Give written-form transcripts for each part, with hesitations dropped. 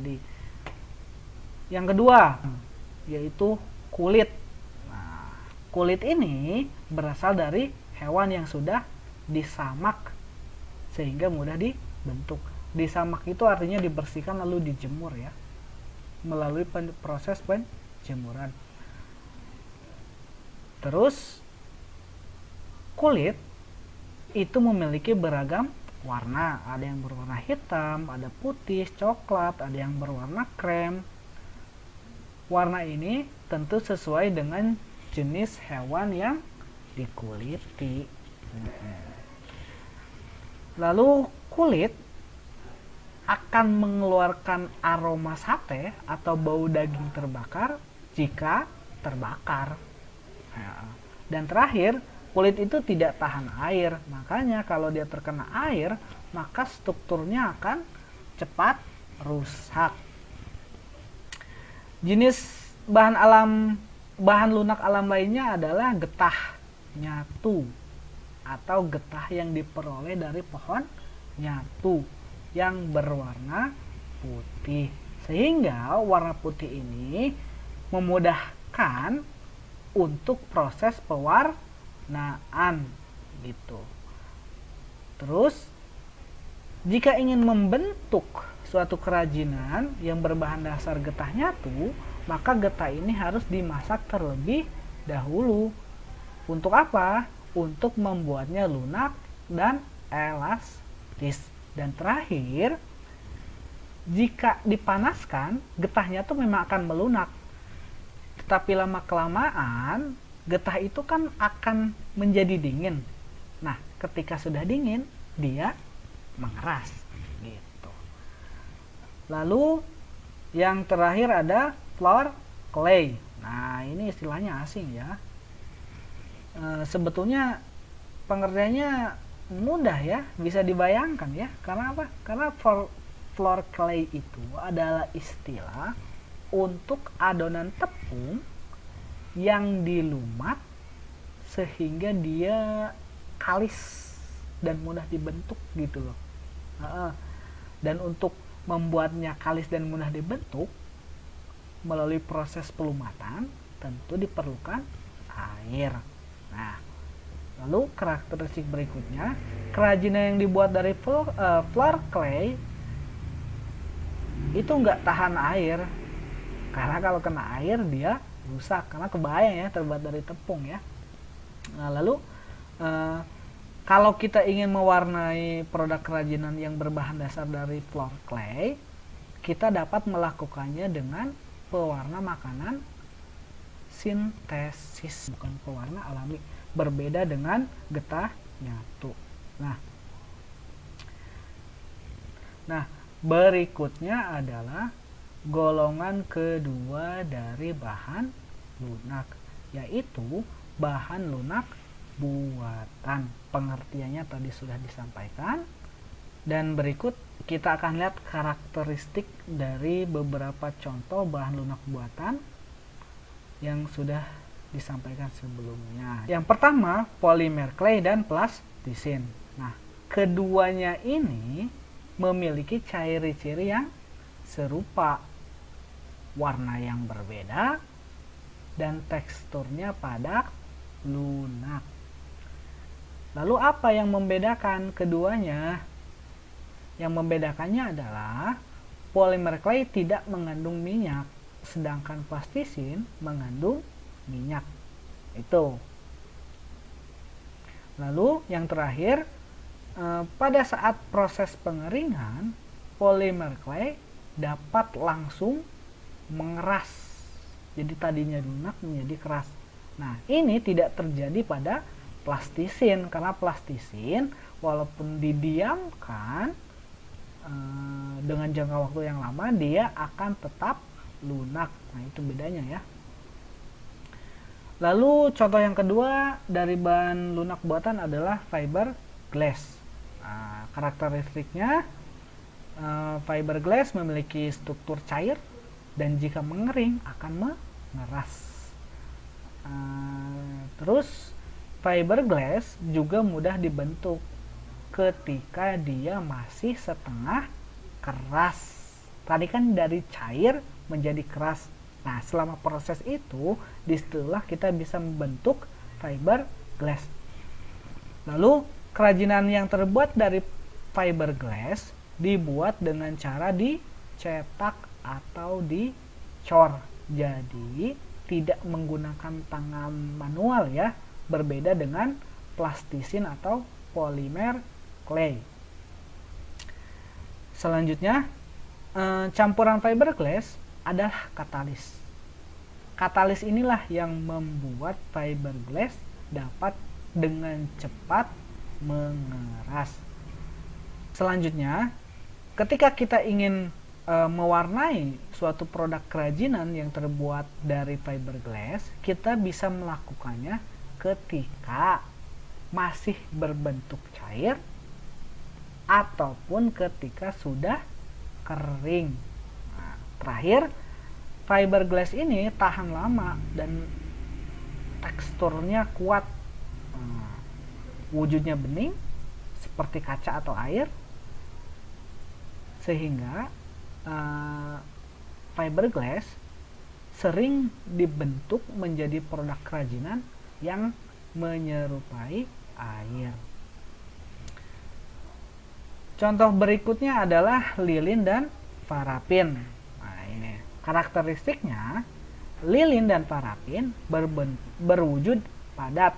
tadi. Yang kedua yaitu kulit. Nah, kulit ini berasal dari hewan yang sudah disamak sehingga mudah dibentuk. Disamak itu artinya dibersihkan lalu dijemur ya, melalui proses penjemuran. Terus kulit itu memiliki beragam warna, ada yang berwarna hitam, ada putih, coklat, ada yang berwarna krem. Warna ini tentu sesuai dengan jenis hewan yang dikuliti. Lalu kulit akan mengeluarkan aroma sate atau bau daging terbakar jika terbakar. Dan terakhir, kulit itu tidak tahan air, makanya kalau dia terkena air maka strukturnya akan cepat rusak. Jenis bahan lunak alam lainnya adalah getah nyatu atau getah yang diperoleh dari pohon nyatu yang berwarna putih, sehingga warna putih ini memudahkan untuk proses pewarnaan gitu. Terus jika ingin membentuk suatu kerajinan yang berbahan dasar getah nyatu, maka getah ini harus dimasak terlebih dahulu. Untuk apa? Untuk membuatnya lunak dan elastis. Dan terakhir, jika dipanaskan, getahnya tuh memang akan melunak. Tetapi lama-kelamaan, getah itu kan akan menjadi dingin. Nah, ketika sudah dingin, dia mengeras gitu. Lalu yang terakhir ada floor clay. Nah, ini istilahnya asing ya. Sebetulnya pengertiannya mudah ya, bisa dibayangkan ya. Karena apa? Karena floor clay itu adalah istilah untuk adonan tepung yang dilumat sehingga dia kalis dan mudah dibentuk gitu loh. Dan untuk membuatnya kalis dan mudah dibentuk melalui proses pelumatan tentu diperlukan air. Nah, lalu karakteristik berikutnya, kerajinan yang dibuat dari floor clay itu nggak tahan air, karena kalau kena air dia rusak, karena kebayang ya terbuat dari tepung ya. Nah, lalu kalau kita ingin mewarnai produk kerajinan yang berbahan dasar dari floor clay, kita dapat melakukannya dengan pewarna makanan sintesis, bukan pewarna alami, berbeda dengan getah nyatu. Nah, berikutnya adalah golongan kedua dari bahan lunak, yaitu bahan lunak buatan. Pengertiannya tadi sudah disampaikan, dan berikut kita akan lihat karakteristik dari beberapa contoh bahan lunak buatan yang sudah disampaikan sebelumnya. Yang pertama, polimer clay dan plastisin. Nah, keduanya ini memiliki ciri-ciri yang serupa, warna yang berbeda, dan teksturnya padat lunak. Lalu apa yang membedakan keduanya? Yang membedakannya adalah polimer clay tidak mengandung minyak, sedangkan plastisin mengandung minyak. Itu. Lalu yang terakhir, pada saat proses pengeringan, polimer clay dapat langsung mengeras. Jadi tadinya lunak menjadi keras. Nah, ini tidak terjadi pada plastisin, karena plastisin walaupun didiamkan dengan jangka waktu yang lama, dia akan tetap lunak. Nah, itu bedanya ya. Lalu contoh yang kedua dari bahan lunak buatan adalah fiberglass. Nah, karakteristiknya, fiberglass memiliki struktur cair dan jika mengering akan mengeras. Terus fiberglass juga mudah dibentuk ketika dia masih setengah keras. Tadi kan dari cair menjadi keras. Nah, selama proses itu, disitulah kita bisa membentuk fiberglass. Lalu, kerajinan yang terbuat dari fiberglass dibuat dengan cara dicetak atau dicor. Jadi, tidak menggunakan tangan manual ya, berbeda dengan plastisin atau polimer clay. Selanjutnya, campuran fiberglass adalah katalis. Katalis inilah yang membuat fiberglass dapat dengan cepat mengeras. Selanjutnya, ketika kita ingin mewarnai suatu produk kerajinan yang terbuat dari fiberglass, kita bisa melakukannya ketika masih berbentuk cair ataupun ketika sudah kering. Nah, terakhir, fiberglass ini tahan lama dan teksturnya kuat. Wujudnya bening seperti kaca atau air, sehingga fiberglass sering dibentuk menjadi produk kerajinan yang menyerupai air. Contoh berikutnya adalah lilin dan parafin. Nah, ini karakteristiknya, lilin dan parafin berwujud padat,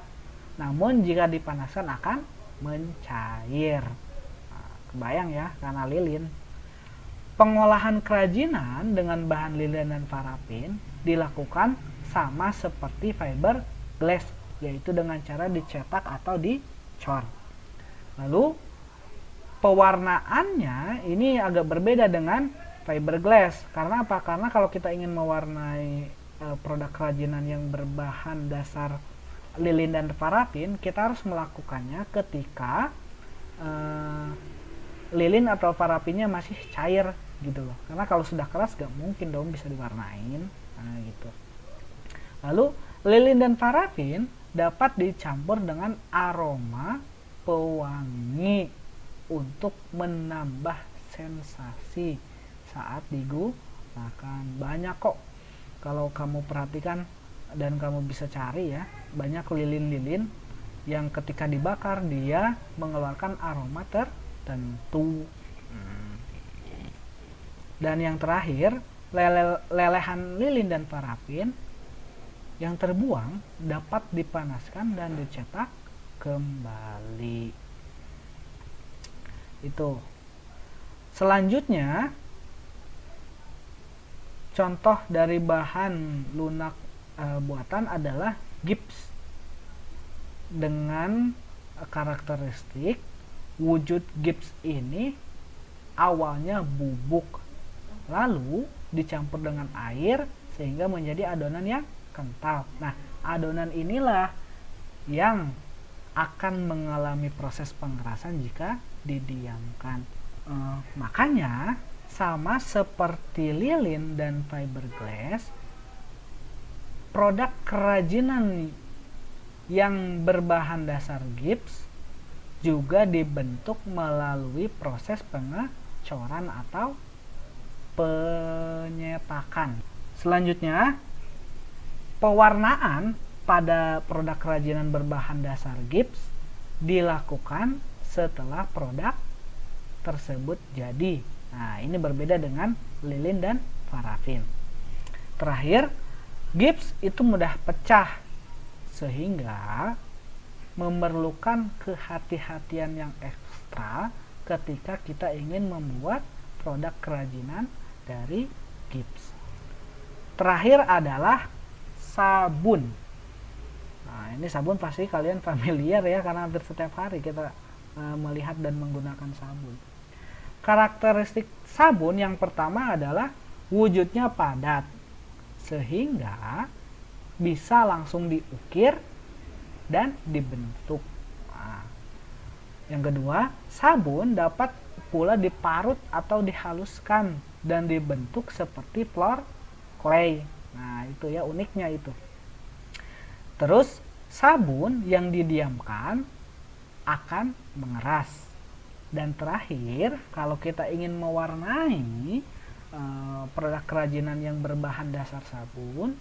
namun jika dipanaskan akan mencair. Nah, kebayang ya, karena lilin. Pengolahan kerajinan dengan bahan lilin dan parafin dilakukan sama seperti fiberglass, yaitu dengan cara dicetak atau dicor. Lalu pewarnaannya ini agak berbeda dengan fiberglass. Karena apa? Karena kalau kita ingin mewarnai produk kerajinan yang berbahan dasar lilin dan parafin, kita harus melakukannya ketika lilin atau parafinnya masih cair gitu loh. Karena kalau sudah keras gak mungkin dong bisa diwarnain. Nah, gitu. Lalu lilin dan parafin dapat dicampur dengan aroma pewangi untuk menambah sensasi saat digunakan. Banyak kok kalau kamu perhatikan dan kamu bisa cari ya, banyak lilin-lilin yang ketika dibakar dia mengeluarkan aroma tertentu. Dan yang terakhir, lelehan lilin dan parafin yang terbuang dapat dipanaskan dan dicetak kembali. Itu. Selanjutnya, contoh dari bahan lunak buatan adalah gips. Dengan karakteristik wujud gips ini awalnya bubuk, lalu dicampur dengan air sehingga menjadi adonan yang kental. Nah, adonan inilah yang akan mengalami proses pengerasan jika didiamkan. Makanya sama seperti lilin dan fiberglass, produk kerajinan yang berbahan dasar gips juga dibentuk melalui proses pengecoran atau penyetakan. Selanjutnya, pewarnaan pada produk kerajinan berbahan dasar gips dilakukan setelah produk tersebut jadi. Nah, ini berbeda dengan lilin dan parafin. Terakhir, gips itu mudah pecah sehingga memerlukan kehati-hatian yang ekstra ketika kita ingin membuat produk kerajinan dari gips. Terakhir adalah sabun. Nah, ini sabun pasti kalian familiar ya, karena hampir setiap hari kita melihat dan menggunakan sabun. Karakteristik sabun yang pertama adalah wujudnya padat, sehingga bisa langsung diukir dan dibentuk. Nah, yang kedua, sabun dapat pula diparut atau dihaluskan dan dibentuk seperti floor clay. Nah, itu ya uniknya itu. Terus, sabun yang didiamkan akan mengeras. Dan terakhir, kalau kita ingin mewarnai produk kerajinan yang berbahan dasar sabun,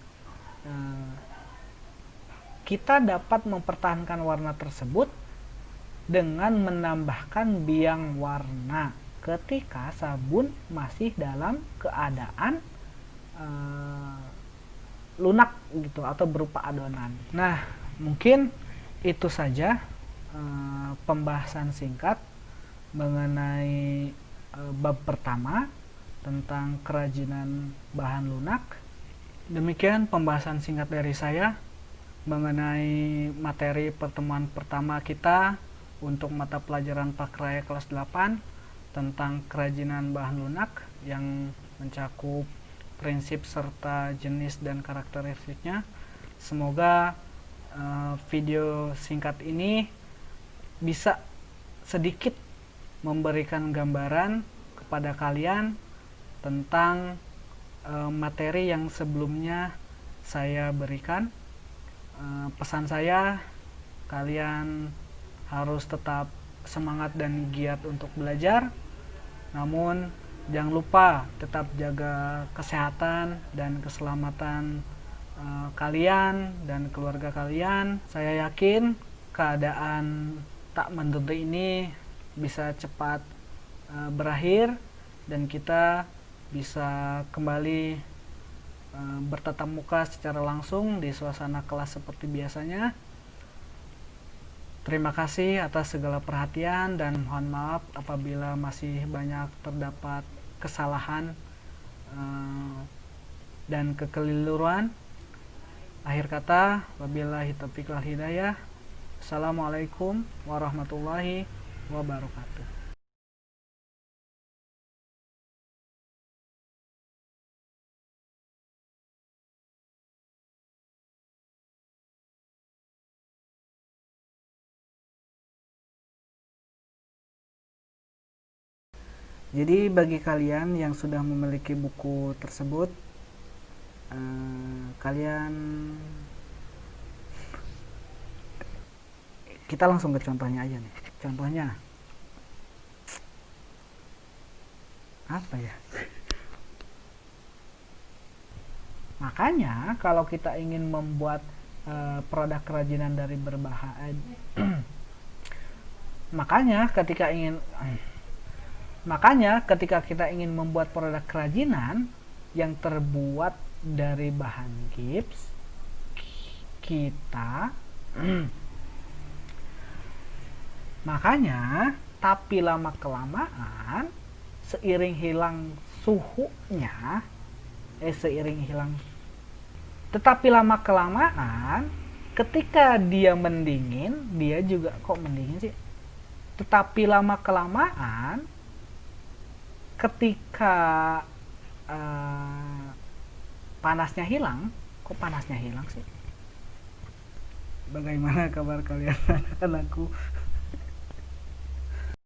kita dapat mempertahankan warna tersebut dengan menambahkan biang warna ketika sabun masih dalam keadaan lunak gitu atau berupa adonan. Nah, mungkin itu saja pembahasan singkat mengenai bab pertama tentang kerajinan bahan lunak. Demikian pembahasan singkat dari saya mengenai materi pertemuan pertama kita untuk mata pelajaran Pakraya kelas 8 tentang kerajinan bahan lunak yang mencakup prinsip serta jenis dan karakteristiknya. Semoga video singkat ini bisa sedikit memberikan gambaran kepada kalian tentang materi yang sebelumnya saya berikan. Pesan saya, kalian harus tetap semangat dan giat untuk belajar, namun jangan lupa tetap jaga kesehatan dan keselamatan kalian dan keluarga kalian. Saya yakin keadaan tak menentu ini bisa cepat berakhir dan kita bisa kembali bertatap muka secara langsung di suasana kelas seperti biasanya. Terima kasih atas segala perhatian dan mohon maaf apabila masih banyak terdapat kesalahan dan kekeliruan. Akhir kata, wabillahi taufiq wal hidayah. Assalamualaikum warahmatullahi wabarakatuh. Jadi bagi kalian yang sudah memiliki buku tersebut, kalian, kita langsung ke contohnya aja nih. Contohnya apa ya? Makanya kalau kita ingin membuat produk kerajinan dari berbahan makanya ketika kita ingin membuat produk kerajinan yang terbuat dari bahan gips, kita makanya tapi lama kelamaan seiring hilang suhunya tetapi lama kelamaan ketika dia mendingin, dia juga kok mendingin sih, tetapi lama kelamaan ketika panasnya hilang, kok panasnya hilang sih? Bagaimana kabar kalian anak-anakku?